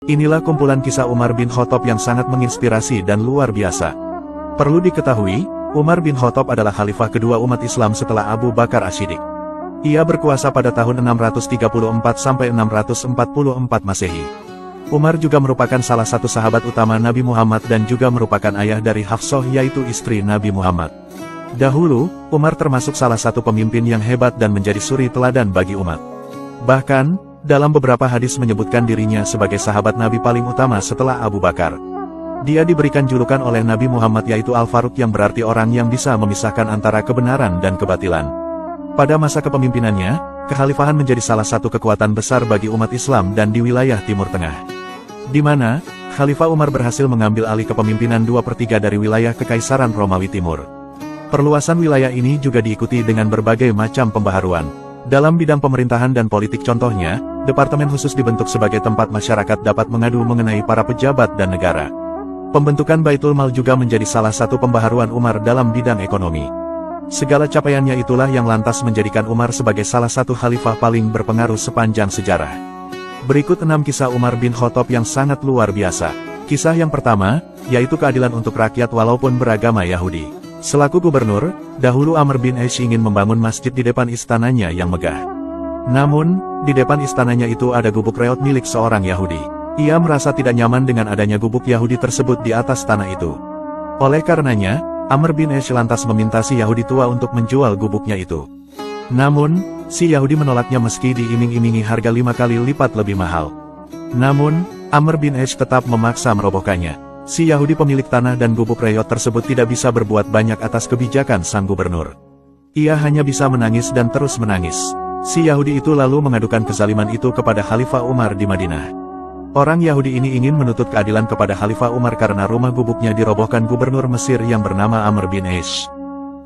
Inilah kumpulan kisah Umar bin Khattab yang sangat menginspirasi dan luar biasa. Perlu diketahui, Umar bin Khattab adalah khalifah kedua umat Islam setelah Abu Bakar As-Siddiq. Ia berkuasa pada tahun 634–644 Masehi. Umar juga merupakan salah satu sahabat utama Nabi Muhammad dan juga merupakan ayah dari Hafsah, yaitu istri Nabi Muhammad. Dahulu, Umar termasuk salah satu pemimpin yang hebat dan menjadi suri teladan bagi umat. Bahkan, dalam beberapa hadis menyebutkan dirinya sebagai sahabat Nabi paling utama setelah Abu Bakar. Dia diberikan julukan oleh Nabi Muhammad yaitu Al-Faruq, yang berarti orang yang bisa memisahkan antara kebenaran dan kebatilan. Pada masa kepemimpinannya, kekhalifahan menjadi salah satu kekuatan besar bagi umat Islam dan di wilayah Timur Tengah, di mana Khalifah Umar berhasil mengambil alih kepemimpinan 2/3 dari wilayah Kekaisaran Romawi Timur. Perluasan wilayah ini juga diikuti dengan berbagai macam pembaharuan dalam bidang pemerintahan dan politik. Contohnya, departemen khusus dibentuk sebagai tempat masyarakat dapat mengadu mengenai para pejabat dan negara. Pembentukan Baitul Mal juga menjadi salah satu pembaharuan Umar dalam bidang ekonomi. Segala capaiannya itulah yang lantas menjadikan Umar sebagai salah satu khalifah paling berpengaruh sepanjang sejarah. Berikut 6 kisah Umar bin Khattab yang sangat luar biasa. Kisah yang pertama, yaitu keadilan untuk rakyat walaupun beragama Yahudi. Selaku gubernur, dahulu Amr bin Aish ingin membangun masjid di depan istananya yang megah. Namun, di depan istananya itu ada gubuk reot milik seorang Yahudi. Ia merasa tidak nyaman dengan adanya gubuk Yahudi tersebut di atas tanah itu. Oleh karenanya, Amr bin Aish lantas meminta si Yahudi tua untuk menjual gubuknya itu. Namun, si Yahudi menolaknya meski diiming-imingi harga 5 kali lipat lebih mahal. Namun, Amr bin Aish tetap memaksa merobohkannya. Si Yahudi pemilik tanah dan gubuk reot tersebut tidak bisa berbuat banyak atas kebijakan sang gubernur. Ia hanya bisa menangis dan terus menangis. Si Yahudi itu lalu mengadukan kezaliman itu kepada Khalifah Umar di Madinah. Orang Yahudi ini ingin menuntut keadilan kepada Khalifah Umar karena rumah gubuknya dirobohkan gubernur Mesir yang bernama Amr bin Aish.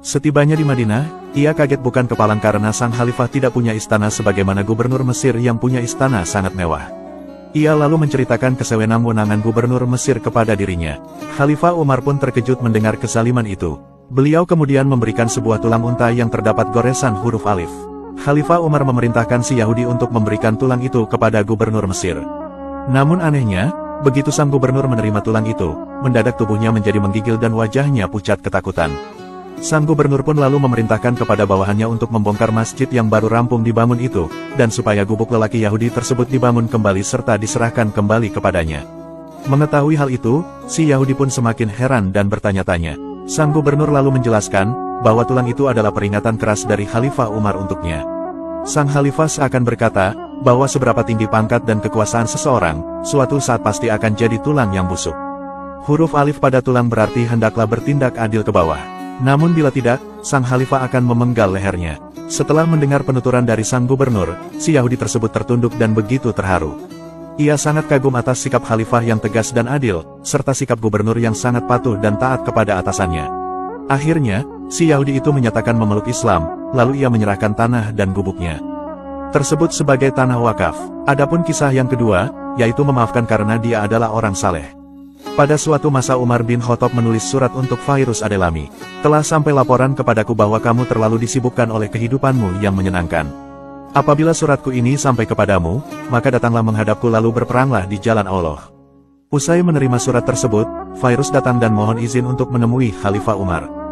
Setibanya di Madinah, ia kaget bukan kepalang karena sang khalifah tidak punya istana sebagaimana gubernur Mesir yang punya istana sangat mewah. Ia lalu menceritakan kesewenang-wenangan gubernur Mesir kepada dirinya. Khalifah Umar pun terkejut mendengar kezaliman itu. Beliau kemudian memberikan sebuah tulang unta yang terdapat goresan huruf alif. Khalifah Umar memerintahkan si Yahudi untuk memberikan tulang itu kepada gubernur Mesir. Namun anehnya, begitu sang gubernur menerima tulang itu, mendadak tubuhnya menjadi menggigil dan wajahnya pucat ketakutan. Sang gubernur pun lalu memerintahkan kepada bawahannya untuk membongkar masjid yang baru rampung dibangun itu, dan supaya gubuk lelaki Yahudi tersebut dibangun kembali serta diserahkan kembali kepadanya. Mengetahui hal itu, si Yahudi pun semakin heran dan bertanya-tanya. Sang gubernur lalu menjelaskan, bahwa tulang itu adalah peringatan keras dari Khalifah Umar untuknya. Sang khalifah seakan berkata, bahwa seberapa tinggi pangkat dan kekuasaan seseorang, suatu saat pasti akan jadi tulang yang busuk. Huruf alif pada tulang berarti hendaklah bertindak adil ke bawah. Namun bila tidak, sang khalifah akan memenggal lehernya. Setelah mendengar penuturan dari sang gubernur, si Yahudi tersebut tertunduk dan begitu terharu. Ia sangat kagum atas sikap khalifah yang tegas dan adil, serta sikap gubernur yang sangat patuh dan taat kepada atasannya. Akhirnya, si Yahudi itu menyatakan memeluk Islam, lalu ia menyerahkan tanah dan gubuknya tersebut sebagai tanah wakaf. Adapun kisah yang kedua, yaitu memaafkan karena dia adalah orang saleh. Pada suatu masa Umar bin Khattab menulis surat untuk Fairuz Adelami. Telah sampai laporan kepadaku bahwa kamu terlalu disibukkan oleh kehidupanmu yang menyenangkan. Apabila suratku ini sampai kepadamu, maka datanglah menghadapku lalu berperanglah di jalan Allah. Usai menerima surat tersebut, Fairuz datang dan mohon izin untuk menemui Khalifah Umar.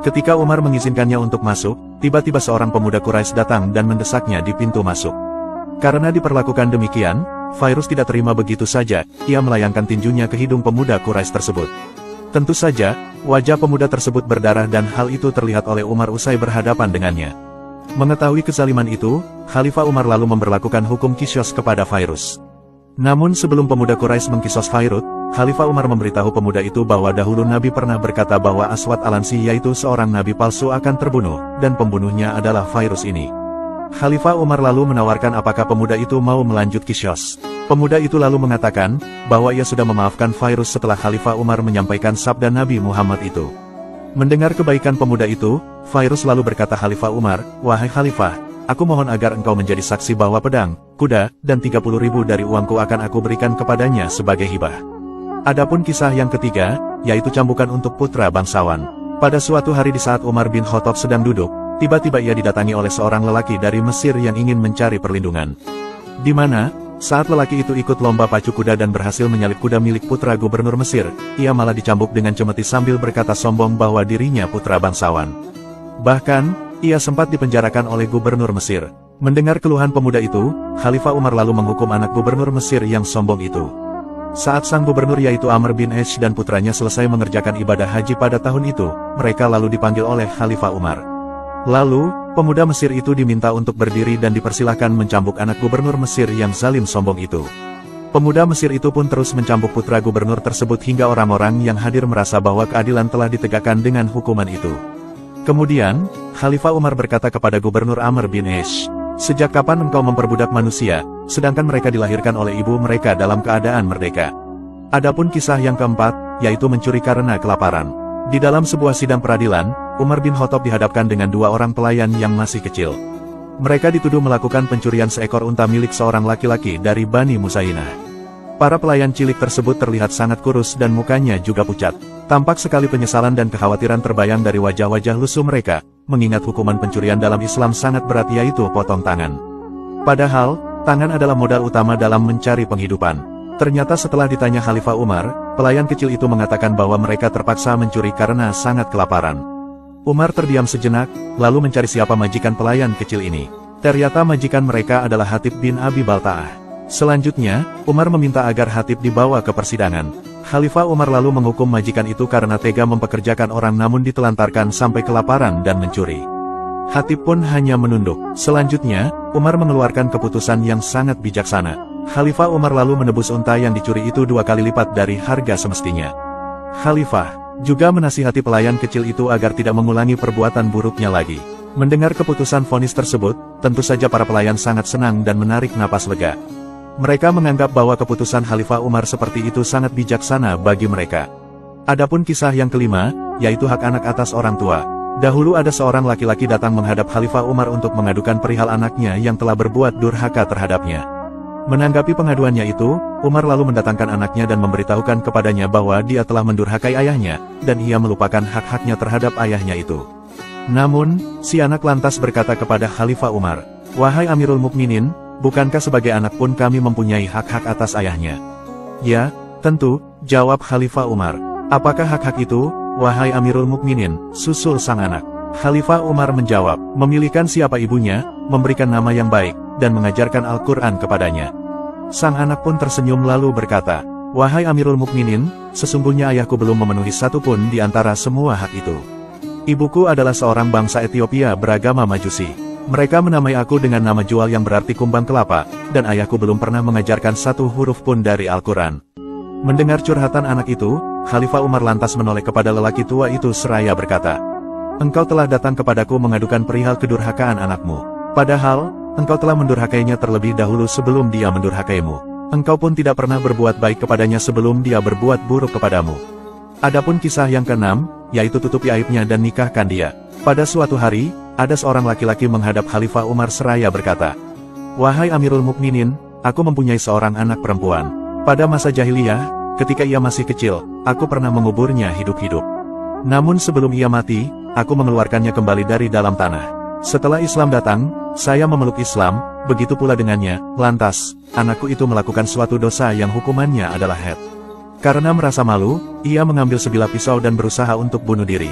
Ketika Umar mengizinkannya untuk masuk, tiba-tiba seorang pemuda Quraisy datang dan mendesaknya di pintu masuk. Karena diperlakukan demikian, Fairuz tidak terima begitu saja, ia melayangkan tinjunya ke hidung pemuda Quraisy tersebut. Tentu saja, wajah pemuda tersebut berdarah dan hal itu terlihat oleh Umar usai berhadapan dengannya. Mengetahui kezaliman itu, Khalifah Umar lalu memberlakukan hukum Qisas kepada Fairuz. Namun sebelum pemuda Quraisy mengkisos Fairuz, Khalifah Umar memberitahu pemuda itu bahwa dahulu Nabi pernah berkata bahwa Aswad Al-Ansi yaitu seorang Nabi palsu akan terbunuh, dan pembunuhnya adalah Fairuz ini. Khalifah Umar lalu menawarkan apakah pemuda itu mau melanjut Qisas. Pemuda itu lalu mengatakan, bahwa ia sudah memaafkan Fairuz setelah Khalifah Umar menyampaikan sabda Nabi Muhammad itu. Mendengar kebaikan pemuda itu, Fairuz lalu berkata Khalifah Umar, "Wahai Khalifah, aku mohon agar engkau menjadi saksi bahwa pedang, kuda, dan 30.000 dari uangku akan aku berikan kepadanya sebagai hibah." Adapun kisah yang ketiga, yaitu cambukan untuk putra bangsawan. Pada suatu hari di saat Umar bin Khattab sedang duduk, tiba-tiba ia didatangi oleh seorang lelaki dari Mesir yang ingin mencari perlindungan. Di mana, Saat lelaki itu ikut lomba pacu kuda dan berhasil menyalip kuda milik putra gubernur Mesir, ia malah dicambuk dengan cemeti sambil berkata sombong bahwa dirinya putra bangsawan. Bahkan, ia sempat dipenjarakan oleh gubernur Mesir. Mendengar keluhan pemuda itu, Khalifah Umar lalu menghukum anak gubernur Mesir yang sombong itu. Saat sang gubernur yaitu Amr bin Ash dan putranya selesai mengerjakan ibadah haji pada tahun itu, mereka lalu dipanggil oleh Khalifah Umar. Lalu, pemuda Mesir itu diminta untuk berdiri dan dipersilahkan mencambuk anak gubernur Mesir yang zalim sombong itu. Pemuda Mesir itu pun terus mencambuk putra gubernur tersebut hingga orang-orang yang hadir merasa bahwa keadilan telah ditegakkan dengan hukuman itu. Kemudian, Khalifah Umar berkata kepada gubernur Amr bin Ash, "Sejak kapan engkau memperbudak manusia, sedangkan mereka dilahirkan oleh ibu mereka dalam keadaan merdeka?" Adapun kisah yang keempat, yaitu mencuri karena kelaparan. Di dalam sebuah sidang peradilan, Umar bin Khattab dihadapkan dengan dua orang pelayan yang masih kecil. Mereka dituduh melakukan pencurian seekor unta milik seorang laki-laki dari Bani Musainah. Para pelayan cilik tersebut terlihat sangat kurus dan mukanya juga pucat. Tampak sekali penyesalan dan kekhawatiran terbayang dari wajah-wajah lusuh mereka, mengingat hukuman pencurian dalam Islam sangat berat yaitu potong tangan. Padahal, tangan adalah modal utama dalam mencari penghidupan. Ternyata setelah ditanya Khalifah Umar, pelayan kecil itu mengatakan bahwa mereka terpaksa mencuri karena sangat kelaparan. Umar terdiam sejenak, lalu mencari siapa majikan pelayan kecil ini. Ternyata majikan mereka adalah Hatib bin Abi Balta'ah. Selanjutnya, Umar meminta agar Hatib dibawa ke persidangan. Khalifah Umar lalu menghukum majikan itu karena tega mempekerjakan orang namun ditelantarkan sampai kelaparan dan mencuri. Hatib pun hanya menunduk. Selanjutnya, Umar mengeluarkan keputusan yang sangat bijaksana. Khalifah Umar lalu menebus unta yang dicuri itu 2 kali lipat dari harga semestinya. Khalifah juga menasihati pelayan kecil itu agar tidak mengulangi perbuatan buruknya lagi. Mendengar keputusan vonis tersebut, tentu saja para pelayan sangat senang dan menarik napas lega. Mereka menganggap bahwa keputusan Khalifah Umar seperti itu sangat bijaksana bagi mereka. Adapun kisah yang kelima, yaitu hak anak atas orang tua. Dahulu ada seorang laki-laki datang menghadap Khalifah Umar untuk mengadukan perihal anaknya yang telah berbuat durhaka terhadapnya. Menanggapi pengaduannya itu, Umar lalu mendatangkan anaknya dan memberitahukan kepadanya bahwa dia telah mendurhakai ayahnya, dan ia melupakan hak-haknya terhadap ayahnya itu. Namun, si anak lantas berkata kepada Khalifah Umar, "Wahai Amirul Mukminin, bukankah sebagai anak pun kami mempunyai hak-hak atas ayahnya?" "Ya, tentu," jawab Khalifah Umar. "Apakah hak-hak itu, wahai Amirul Mukminin?" susul sang anak. Khalifah Umar menjawab, "Memilihkan siapa ibunya, memberikan nama yang baik, dan mengajarkan Al-Quran kepadanya." Sang anak pun tersenyum lalu berkata, "Wahai Amirul Mukminin, sesungguhnya ayahku belum memenuhi satu pun di antara semua hak itu. Ibuku adalah seorang bangsa Ethiopia beragama Majusi. Mereka menamai aku dengan nama jual yang berarti kumbang kelapa, dan ayahku belum pernah mengajarkan satu huruf pun dari Al-Quran." Mendengar curhatan anak itu, Khalifah Umar lantas menoleh kepada lelaki tua itu seraya berkata, "Engkau telah datang kepadaku mengadukan perihal kedurhakaan anakmu. Padahal, engkau telah mendurhakainya terlebih dahulu sebelum dia mendurhakaimu. Engkau pun tidak pernah berbuat baik kepadanya sebelum dia berbuat buruk kepadamu. Adapun kisah yang keenam, yaitu tutupi aibnya dan nikahkan dia." Pada suatu hari, ada seorang laki-laki menghadap Khalifah Umar seraya berkata, "Wahai Amirul Mukminin, aku mempunyai seorang anak perempuan. Pada masa jahiliyah, ketika ia masih kecil, aku pernah menguburnya hidup-hidup. Namun sebelum ia mati, aku mengeluarkannya kembali dari dalam tanah. Setelah Islam datang, saya memeluk Islam, begitu pula dengannya. Lantas, anakku itu melakukan suatu dosa yang hukumannya adalah had. Karena merasa malu, ia mengambil sebilah pisau dan berusaha untuk bunuh diri.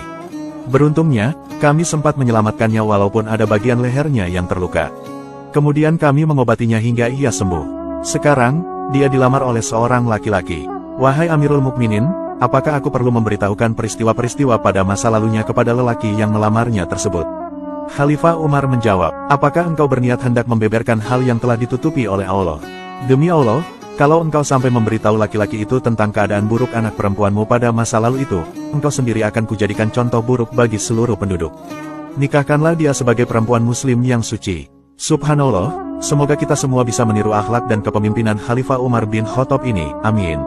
Beruntungnya, kami sempat menyelamatkannya walaupun ada bagian lehernya yang terluka. Kemudian kami mengobatinya hingga ia sembuh. Sekarang, dia dilamar oleh seorang laki-laki. Wahai Amirul Mukminin, apakah aku perlu memberitahukan peristiwa-peristiwa pada masa lalunya kepada lelaki yang melamarnya tersebut?" Khalifah Umar menjawab, "Apakah engkau berniat hendak membeberkan hal yang telah ditutupi oleh Allah? Demi Allah, kalau engkau sampai memberitahu laki-laki itu tentang keadaan buruk anak perempuanmu pada masa lalu itu, engkau sendiri akan kujadikan contoh buruk bagi seluruh penduduk. Nikahkanlah dia sebagai perempuan muslim yang suci." Subhanallah, semoga kita semua bisa meniru akhlak dan kepemimpinan Khalifah Umar bin Khattab ini, amin.